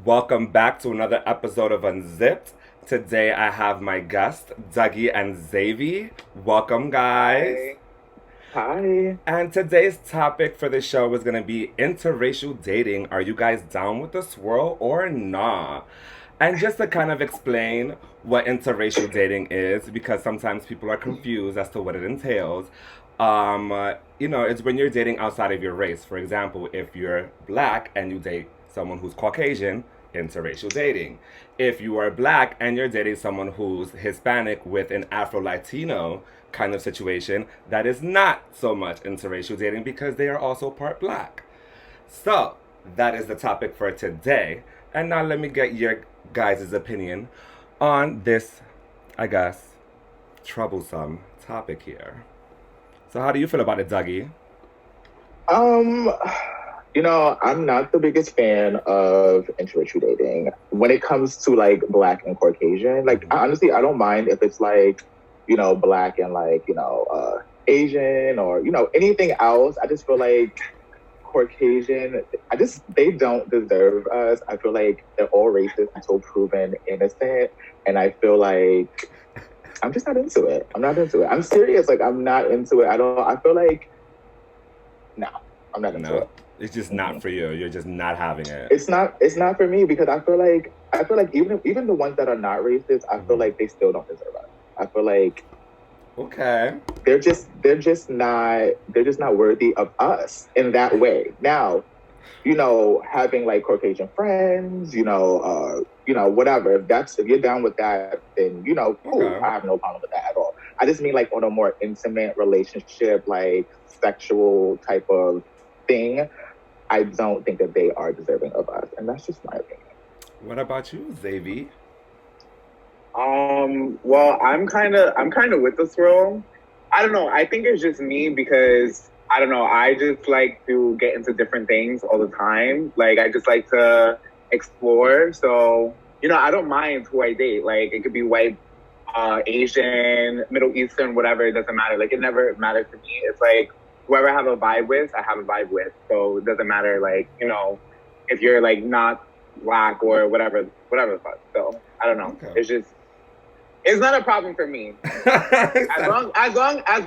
Welcome back to another episode of Unzipped. Today I have my guest, Douggie and Zayvee. Welcome, guys. Hi. Hi. And today's topic for the show is going to be interracial dating. Are you guys down with the swirl or nah? And just to kind of explain what interracial dating is, because sometimes people are confused as to what it entails. It's when you're dating outside of your race. For example, if you're black and you date someone who's Caucasian, interracial dating. If you are black and you're dating someone who's Hispanic with an Afro Latino kind of situation, that is not so much interracial dating because they are also part black. So, that is the topic for today. And now let me get your guys' opinion on this, I guess, troublesome topic here. So, how do you feel about it, Dougie? Um, I'm not the biggest fan of interracial dating. When it comes to like black and Caucasian, like Mm-hmm. honestly, I don't mind if it's like, black and like, Asian or, anything else. I just feel like Caucasian, they don't deserve us. I feel like they're all racist until proven innocent. And I feel like I'm just not into it. I'm not into it. I'm serious. Like, I'm not into it. I feel like, no, I'm not into No, it. it's just Mm-mm. not for you. You're just not having it. It's not for me because I feel like even the ones that are not racist, I feel Mm-hmm. like they still don't deserve us. I feel like Okay. they're just not worthy of us in that way. Now, having like Caucasian friends, whatever. If you're down with that, then cool. Okay. I have no problem with that at all. I just mean like on a more intimate relationship, like sexual type of thing. I don't think that they are deserving of us, and that's just my opinion. What about you, Xavier? Well, I'm kind of with the swirl. I don't know. I think it's just me because I don't know. I just like to get into different things all the time. Like I just like to explore. So, I don't mind who I date. Like it could be white, Asian, Middle Eastern, whatever. It doesn't matter. Like it never matters to me. It's like whoever I have a vibe with, I have a vibe with. So it doesn't matter. Like if you're like not black or whatever the fuck. So I don't know. Okay. It's not a problem for me. As Exactly.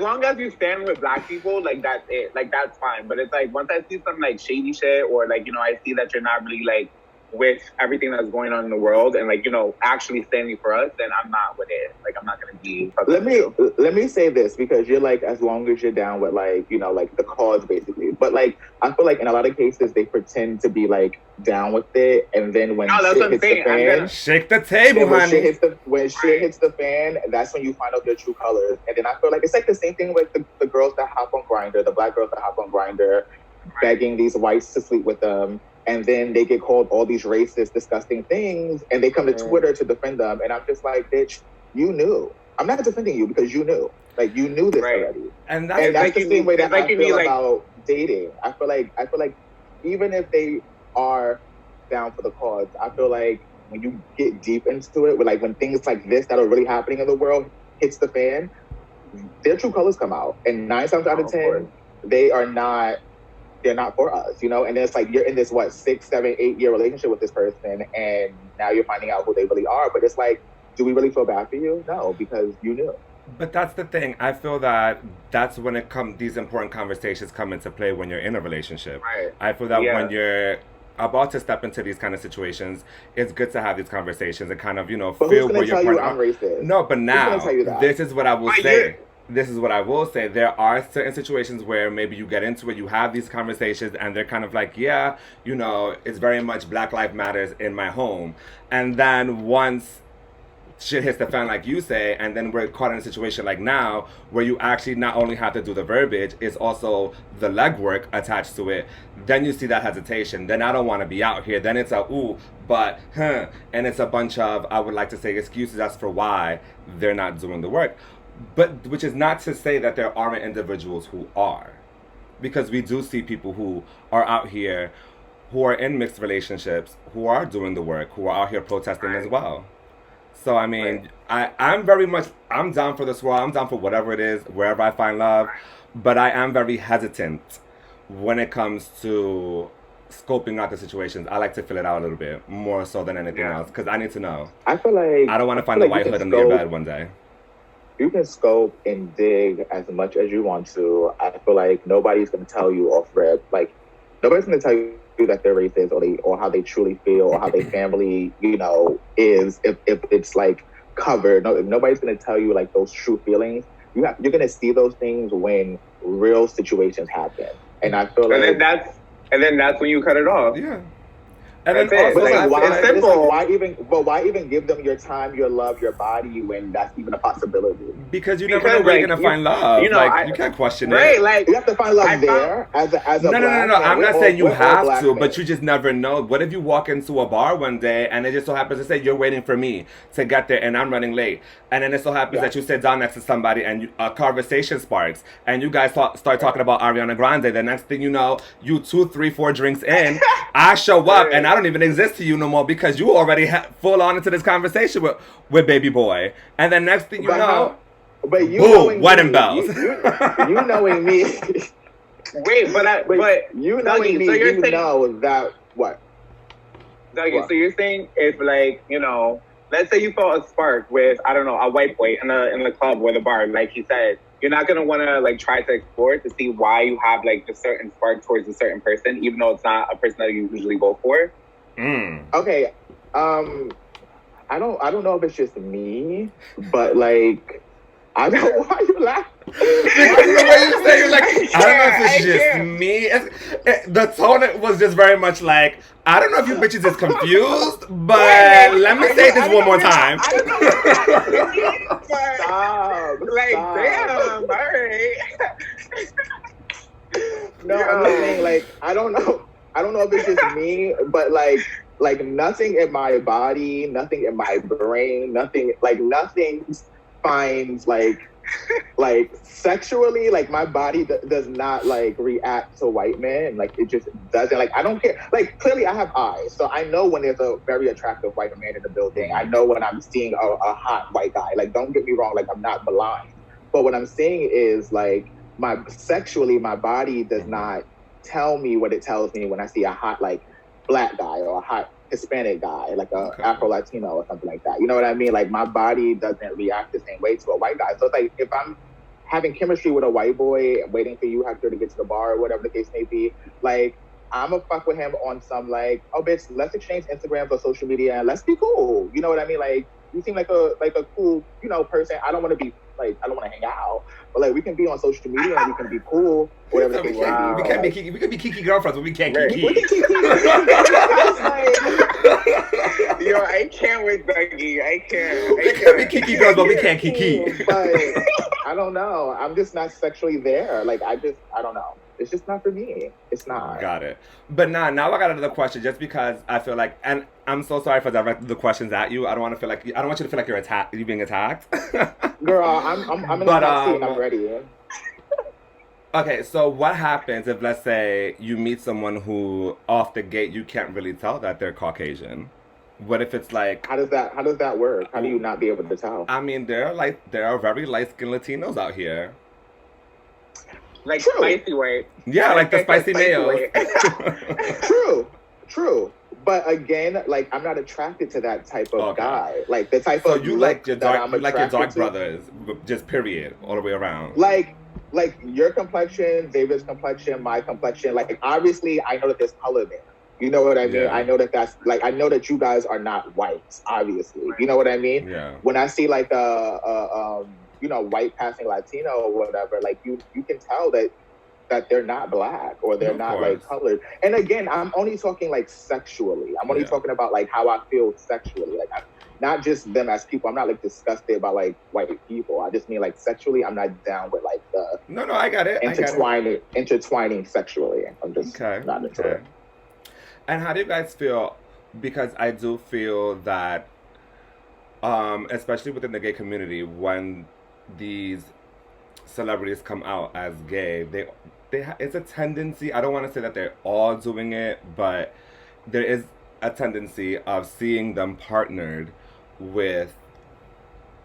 long as you stand with black people, like that's it. Like that's fine. But it's like once I see some like shady shit or like, I see that you're not really like with everything that's going on in the world and like, actually standing for us, then I'm not with it. Like I'm not gonna be fucking Let with me you. let me say this because you're like as long as you're down with like like the cause basically, but like I feel like in a lot of cases they pretend to be like down with it, and then when No, that's shit what I'm hits the saying. I'm fan, gonna Shake the table, and honey. when shit right, hits the fan, that's when you find out their true colors. And then I feel like it's like the same thing with the girls that hop on Grinder, the black girls that hop on Grinder, right, begging these whites to sleep with them. And then they get called all these racist, disgusting things, and they come to mm, Twitter to defend them. And I'm just like, bitch, you knew. I'm not defending you because you knew. Like you knew this right. already. And that's And It's that's like the you same need. way It's that like I you need feel like about dating. I feel like even if they are down for the cause, I feel like when you get deep into it, with like when things like this that are really happening in the world hits the fan, their true colors come out. And nine times out of of course. 10, they are not they're not for us, And it's like you're in this 6, 7, 8 year relationship with this person, and now you're finding out who they really are. But it's like, do we really feel bad for you? No, because you knew. But that's the thing. I feel that that's when these important conversations come into play when you're in a relationship. Right. I feel that when Yeah. you're about to step into these kind of situations, it's good to have these conversations and kind of, But who's feel gonna where your tell you partner I'm are. racist? No, but Who's gonna tell now, you that? this is what I will But you're say. This is what I will say. There are certain situations where maybe you get into it, you have these conversations, and they're kind of like, yeah, it's very much Black Lives Matters in my home. And then once shit hits the fan, like you say, and then we're caught in a situation like now where you actually not only have to do the verbiage, it's also the legwork attached to it. Then you see that hesitation. Then I don't want to be out here. Then it's a ooh, but and it's a bunch of, I would like to say, excuses as for why they're not doing the work. But which is not to say that there aren't individuals who are, because we do see people who are out here who are in mixed relationships who are doing the work, who are out here protesting as right, well. So I right, mean, I'm very much, I'm down for this world. I'm down for whatever it is, wherever I find love. right. But I am very hesitant when it comes to scoping out the situations, I like to fill it out a little bit more so than anything Yeah. else because I need to know. I feel like I don't want to find feel the like white you hood can under your scope- bed one day. You can scope and dig as much as you want to. I feel like nobody's going to tell you off rip. Like, nobody's going to tell you that they're racist or how they truly feel or how their family, you know, is if it's like covered. No, nobody's going to tell you like those true feelings. You're going to see those things when real situations happen. And I feel like and then that's when you cut it off. Yeah. And then That's it. also, But like, why? It's simple. Why even give them your time, your love, your body when that's even a possibility? because you never know where you're gonna find love. you know, like you can't question Right, it. like You have to find love there as a No. black man. I'm not We're saying you all have black to, men. but you just never know. What if you walk into a bar one day and it just so happens to say you're waiting for me to get there and I'm running late, and then it so happens that you sit down next to somebody and a conversation sparks and you guys start talking about Ariana Grande. The next thing you know, you 2, 3, 4 drinks in, I show up and I don't even exist to you no more because you already full on into this conversation with baby boy, and then next thing you know. But you boom, knowing wedding me, bells. you knowing me. Wait, but you knowing Dougie, me, so you're you saying, know that what? Dougie, so you're saying if like, you know, let's say you felt a spark with, I don't know, a white boy in the club or the bar, like he said, you're not gonna want to like try to explore to see why you have like a certain spark towards a certain person, even though it's not a person that you usually go for. Okay, I don't know if it's just me, but like, I don't. Why you laughing? Because the way you say you're like, I don't know if it's just me. The tone was just very much like, I don't know if you bitches is confused, but let me say this one more time. I don't know. Stop. Like, Stop. damn, all right. No, I'm just saying, like, I don't know if it's just me, but like nothing in my body, nothing in my brain, nothing finds like sexually, like my body does not like react to white men. Like it just doesn't. Like I don't care. Like clearly I have eyes, so I know when there's a very attractive white man in the building. I know when I'm seeing a hot white guy. Like don't get me wrong, like I'm not blind. But what I'm saying is like my body does not tell me what it tells me when I see a hot like black guy or a hot Hispanic guy, like a Afro Latino or something like that. You know what I mean? Like my body doesn't react the same way to a white guy. So it's like if I'm having chemistry with a white boy, waiting for you, Hector, to get to the bar or whatever the case may be, like I'm gonna fuck with him on some like, oh bitch, let's exchange Instagrams or social media and let's be cool. You know what I mean? Like you seem like a cool, you know, person. I don't want to be like, I don't want to hang out, but like we can be on social media and we can be cool, whatever the case may be. We can't be kiki. We can be kiki girlfriends, but we can't kiki. We can kiki. Yo, I can't with Dougie. I can't. We can be kiki girls, but we can't kiki. But I don't know. I'm just not sexually there. Like I don't know. It's just not for me. It's not. Got it. But now I got another question just because I feel like, and I'm so sorry for directing the questions at you. I don't want to feel like, I don't want you to feel like you're being attacked. Girl, I'm in the hot seat and I'm ready. Okay, so what happens if, let's say, you meet someone who, off the gate, you can't really tell that they're Caucasian? What if it's like... How does that work? How do you not be able to tell? I mean, there are very light-skinned Latinos out here. Like True. spicy white. Yeah, like the spicy mayo. True. But again, like I'm not attracted to that type of guy. Like the type so of you like your dark, to. brothers, just period, all the way around. Like your complexion, David's complexion, my complexion. Like obviously, I know that there's color there. You know what I mean? Yeah. I know that's like I know that you guys are not white. Obviously, you know what I mean? Yeah. When I see like a white passing Latino or whatever, like you can tell that they're not black or they're not like colored. And again, I'm only talking like sexually. I'm only talking about like how I feel sexually. Like not just them as people. I'm not like disgusted about like white people. I just mean like sexually, I'm not down with like the No, I got it. intertwining sexually. I'm just not into it. And how do you guys feel? Because I do feel that, especially within the gay community, when these celebrities come out as gay, it's a tendency. I don't want to say that they're all doing it, but there is a tendency of seeing them partnered with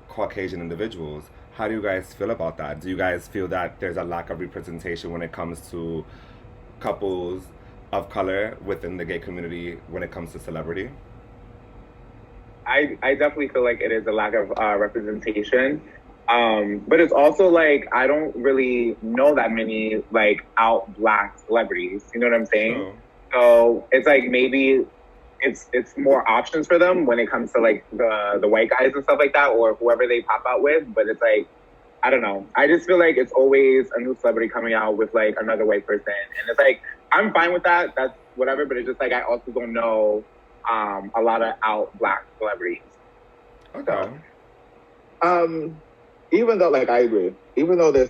Caucasian individuals. How do you guys feel about that? Do you guys feel that there's a lack of representation when it comes to couples of color within the gay community when it comes to celebrity? I definitely feel like it is a lack of representation. But it's also like I don't really know that many like out black celebrities. You know what I'm saying? True. So it's like maybe it's more options for them when it comes to like the white guys and stuff like that, or whoever they pop out with. But it's like I don't know. I just feel like it's always a new celebrity coming out with like another white person, and it's like I'm fine with that. That's whatever. But it's just like I also don't know a lot of out black celebrities. Okay. Even though, like, I agree. Even though there's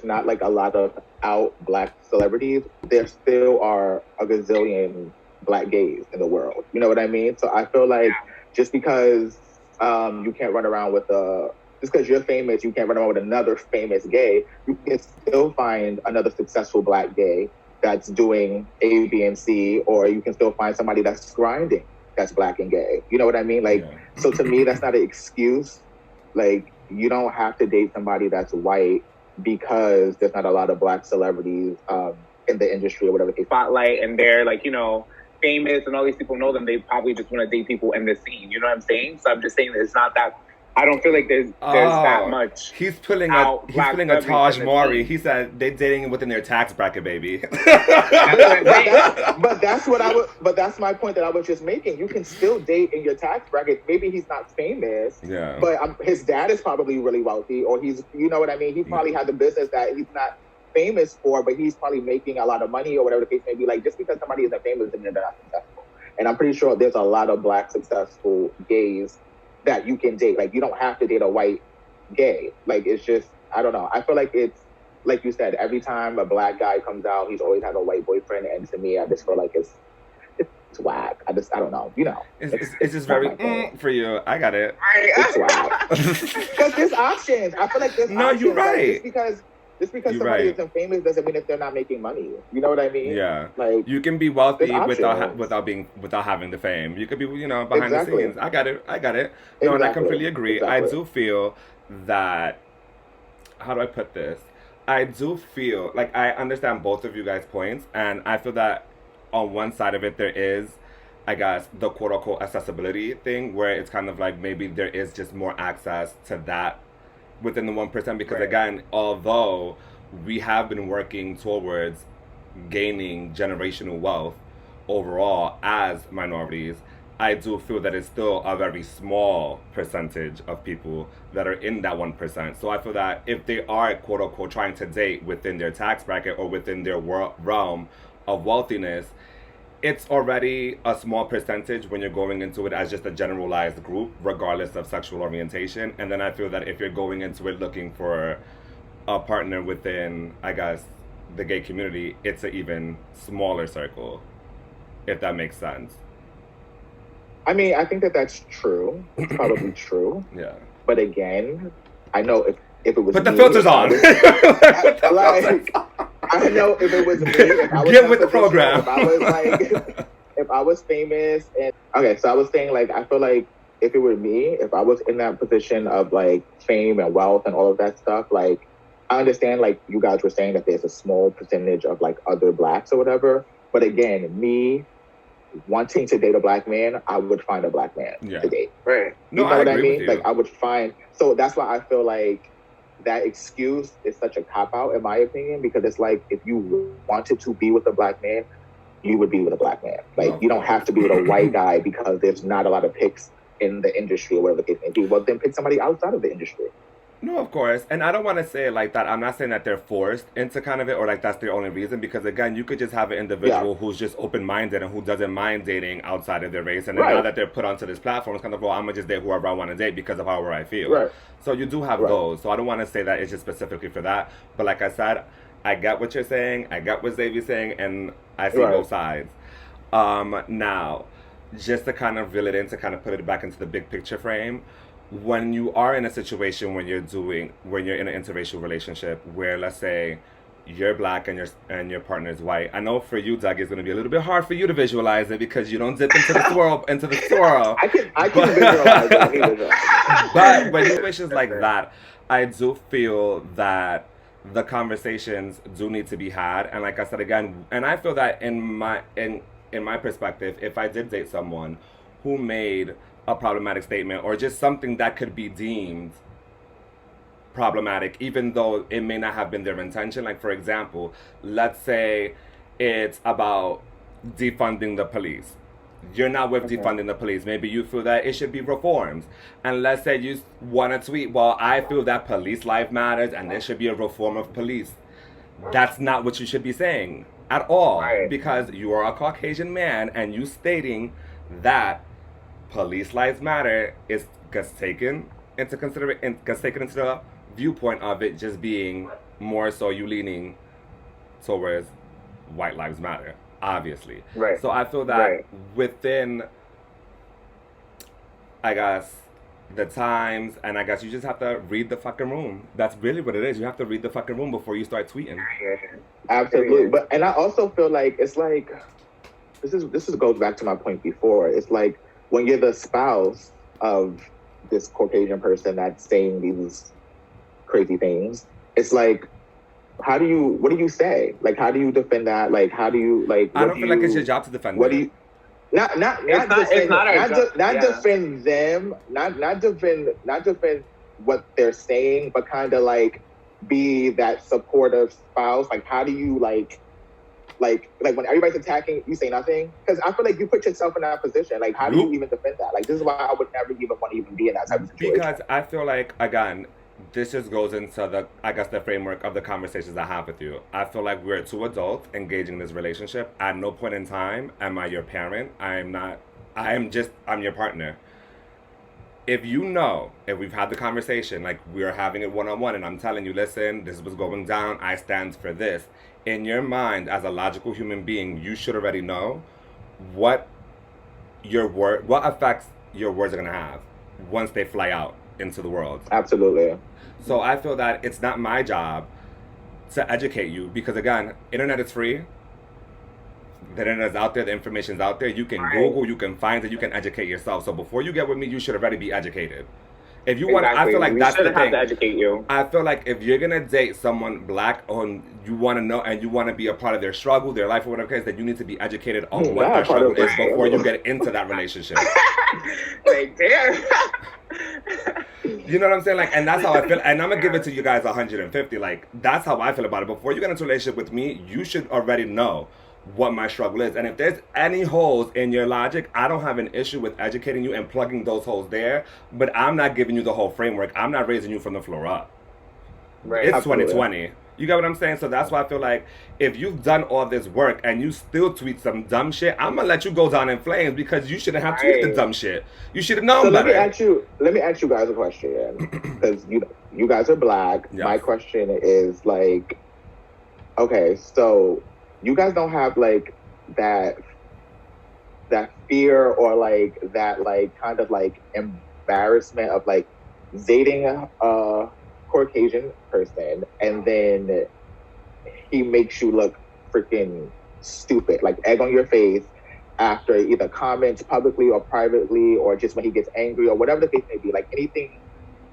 not like a lot of out black celebrities, there still are a gazillion black gays in the world. You know what I mean? So I feel like just because you can't run around with just because you're famous, you can't run around with another famous gay. You can still find another successful black gay that's doing A, B, and C, or you can still find somebody that's grinding that's black and gay. You know what I mean? Like, so to me, that's not an excuse. Like, you don't have to date somebody that's white because there's not a lot of black celebrities in the industry or whatever. Spotlight, and they're like, you know, famous and all these people know them. They probably just want to date people in the scene. You know what I'm saying? So I'm just saying that it's not that. I don't feel like there's that much. He's pulling a Taj Mori. He said they're dating within their tax bracket, baby. but that's my point that I was just making. You can still date in your tax bracket. Maybe he's not famous, but his dad is probably really wealthy, or he's, you know what I mean? He probably has a business that he's not famous for, but he's probably making a lot of money or whatever the case may be. Like, just because somebody isn't famous doesn't mean they're not successful. And I'm pretty sure there's a lot of black successful gays that you can date. Like, you don't have to date a white gay. Like, it's just, I don't know. I feel like it's, like you said, every time a black guy comes out, he's always had a white boyfriend. And to me, I just feel like it's whack. I don't know. You know. It's just very for you. I got it. It's whack. Because there's options. I feel like there's options. No, you're right. Like, just because somebody isn't famous doesn't mean that they're not making money. You know what I mean? Yeah. Like, you can be wealthy without having the fame. You could be, you know, behind the scenes. I got it. No, and I completely agree. I do feel that, how do I put this? I do feel like I understand both of you guys' points, and I feel that on one side of it there is, I guess, the quote unquote accessibility thing, where it's kind of like maybe there is just more access to that within the 1%, because again, although we have been working towards gaining generational wealth overall as minorities, I do feel that it's still a very small percentage of people that are in that 1%. So I feel that if they are quote unquote trying to date within their tax bracket or within their realm of wealthiness, it's already a small percentage when you're going into it as just a generalized group, regardless of sexual orientation. And then I feel that if you're going into it looking for a partner within, I guess, the gay community, it's an even smaller circle, if that makes sense. I mean, I think that's true. It's probably true. Yeah. But again, I know if it was put the filters on. I know if it was me, if I was get with the program. If I was like, if I was famous, and okay, so I was saying, like, I feel like if it were me, if I was in that position of like fame and wealth and all of that stuff, like, I understand, like you guys were saying, that there's a small percentage of like other blacks or whatever. But again, me wanting to date a black man, I would find a black man to date. Right. You know what I mean? Like, I would find. So that's why I feel like that excuse is such a cop-out, in my opinion, because it's like, if you wanted to be with a black man, you would be with a black man. Like, you don't have to be with a white guy because there's not a lot of picks in the industry or whatever the case may be. Well, then pick somebody outside of the industry. No, of course. And I don't want to say it like that. I'm not saying that they're forced into kind of it, or like that's their only reason, because again, you could just have an individual who's just open-minded and who doesn't mind dating outside of their race. And then now that they're put onto this platform, it's kind of, well, I'm going to just date whoever I want to date because of however I feel. Right. So you do have those. So I don't want to say that it's just specifically for that. But like I said, I get what you're saying. I get what Zayvee's saying. And I see both sides. Now, just to kind of reel it in, to kind of put it back into the big picture frame, when you are in a situation when you're in an interracial relationship where, let's say, you're black and your partner is white. I know for you, Doug, it's going to be a little bit hard for you to visualize it because you don't dip into the swirl. I can visualize it. But when situations like that, I do feel that the conversations do need to be had. And like I said again, and I feel that in my perspective, if I did date someone who made a problematic statement or just something that could be deemed problematic, even though it may not have been their intention. Like, for example, let's say it's about defunding the police. You're not with defunding the police. Maybe you feel that it should be reformed. And let's say you want to tweet, well, I feel that police life matters and there should be a reform of police. That's not what you should be saying at all. Right. Because you are a Caucasian man and you stating that police lives matter gets taken into consideration, gets taken into the viewpoint of it just being more so you leaning towards white lives matter, obviously. Right. So I feel that Right. within, I guess, the times, and I guess you just have to read the fucking room. That's really what it is. You have to read the fucking room before you start tweeting. Absolutely. But and I also feel like it's like this goes back to my point before. It's like when you're the spouse of this Caucasian person that's saying these crazy things, it's like, what do you say? Like, how do you defend that? Like, how do you, like, I don't feel like it's your job to defend what it. do you, not defend them, not defend what they're saying, but kind of like be that supportive spouse. Like, how do you like when everybody's attacking, you say nothing? Because I feel like you put yourself in that position. Like, how do you even defend that? Like, this is why I would never even want to even be in that type of situation. Because I feel like, again, this just goes into the framework of the conversations I have with you. I feel like we're two adults engaging in this relationship. At no point in time am I your parent. I'm your partner. If we've had the conversation, like we're having it one-on-one and I'm telling you, listen, this is what's going down, I stand for this. In your mind, as a logical human being, you should already know what effects your words are going to have once they fly out into the world. Absolutely. So I feel that it's not my job to educate you because, again, internet is free. The internet is out there. The information's out there. You can Google, you can find it, you can educate yourself. So before you get with me, you should already be educated. If you want, I feel like that's the thing. To educate you. I feel like if you're gonna date someone black or you want to know and you want to be a part of their struggle, their life, or whatever case, then you need to be educated on what their struggle is before you get into that relationship. Like, damn. You know what I'm saying? Like, and that's how I feel. And I'm gonna give it to you guys 150. Like, that's how I feel about it. Before you get into a relationship with me, you should already know what my struggle is. And if there's any holes in your logic, I don't have an issue with educating you and plugging those holes there, but I'm not giving you the whole framework. I'm not raising you from the floor up. Right. It's Absolutely. 2020. You get what I'm saying? So that's why I feel like if you've done all this work and you still tweet some dumb shit, I'm gonna let you go down in flames because you shouldn't have tweeted the dumb shit. You should have known So better. let me ask you guys a question, because you guys are black. Yes. My question is like, okay, so you guys don't have like that fear or like that like kind of like embarrassment of like dating a Caucasian person and then he makes you look freaking stupid, like egg on your face after either comments publicly or privately or just when he gets angry or whatever the case may be, like anything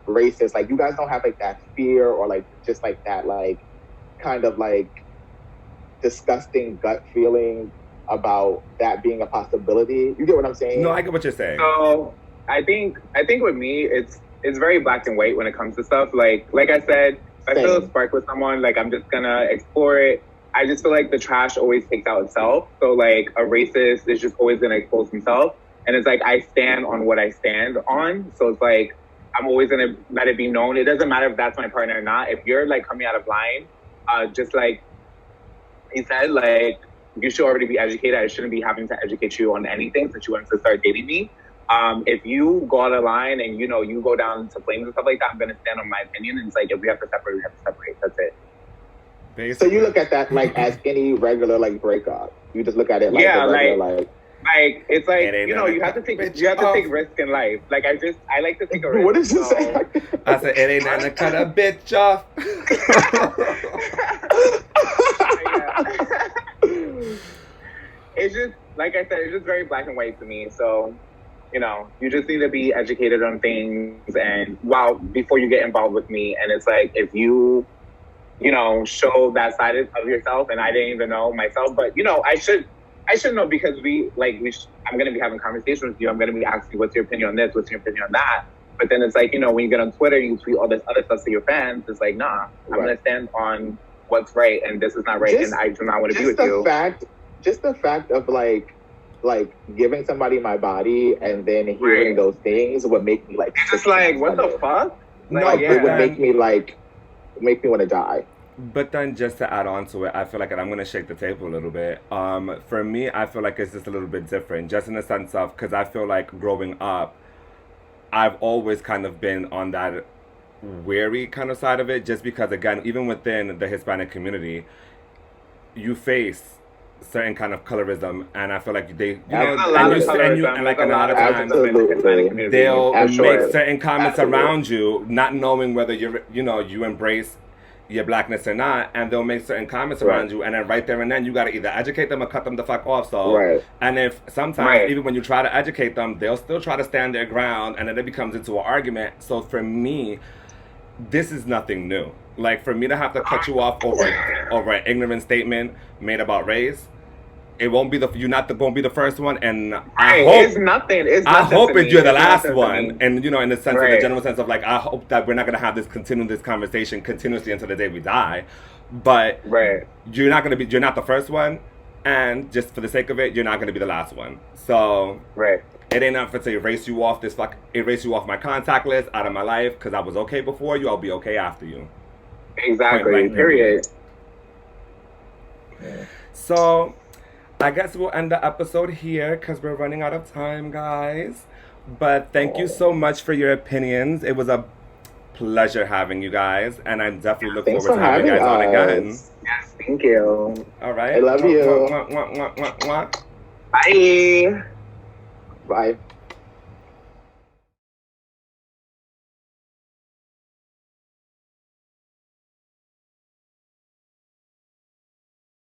racist. Like, you guys don't have like that fear or like just like that like kind of like disgusting gut feeling about that being a possibility. You get what I'm saying? No, I get what you're saying. So I think with me, it's very black and white when it comes to stuff. Like I said, if I feel a spark with someone, like I'm just gonna explore it. I just feel like the trash always takes out itself. So like a racist is just always gonna expose himself. And it's like I stand on what I stand on. So it's like I'm always gonna let it be known. It doesn't matter if that's my partner or not. If you're like coming out of line, just like he said, like you should already be educated. I shouldn't be having to educate you on anything since you wanted to start dating me. If you go out of line and you go down to flames and stuff like that, I'm gonna stand on my opinion. And it's like if we have to separate, we have to separate. That's it. Basically. So you look at that like as any regular like breakup. You just look at it like a regular like it's like It ain't you nothing. have to take risk in life. Like I like to take a risk. What did you say? I said, it ain't nothing to cut a bitch off. It's just like I said, it's just very black and white to me. So, you just need to be educated on things and before you get involved with me. And it's like if you show that side of yourself, and I didn't even know myself. But I should know, because I'm gonna be having conversations with you. I'm gonna be asking, what's your opinion on this? What's your opinion on that? But then it's like, when you get on Twitter, you tweet all this other stuff to your fans. It's like, nah, I'm gonna stand on what's right, and this is not right, and I do not want to be with you. Just the fact of like giving somebody my body and then hearing those things would make me like, just like, what the fuck? It would make me want to die. But then, just to add on to it, I feel like, and I'm going to shake the table a little bit. For me, I feel like it's just a little bit different, just in the sense of, because I feel like growing up, I've always kind of been on that wary kind of side of it, just because, again, even within the Hispanic community, you face certain kind of colorism, and I feel like and a lot of times they'll make certain comments around you, not knowing whether you embrace your blackness or not, and they'll make certain comments around you, and then right there and then you got to either educate them or cut them the fuck off. So, and if sometimes even when you try to educate them, they'll still try to stand their ground, and then it becomes into an argument. So for me, this is nothing new. Like, for me to have to cut you off over an ignorant statement made about race, it won't be you're not won't be the first one, and I hope it's nothing. I hope you're the last one, and in the sense of the general sense of like, I hope that we're not gonna have this conversation continuously until the day we die, but you're not the first one, and just for the sake of it, you're not gonna be the last one. So it ain't enough to erase you off my contact list, out of my life, because I was okay before you, I'll be okay after you. Exactly. Period. So I guess we'll end the episode here because we're running out of time, guys. But thank you so much for your opinions. It was a pleasure having you guys, and I definitely look forward to having you guys on again. Yes, thank you. All right. I love you. Bye. Bye.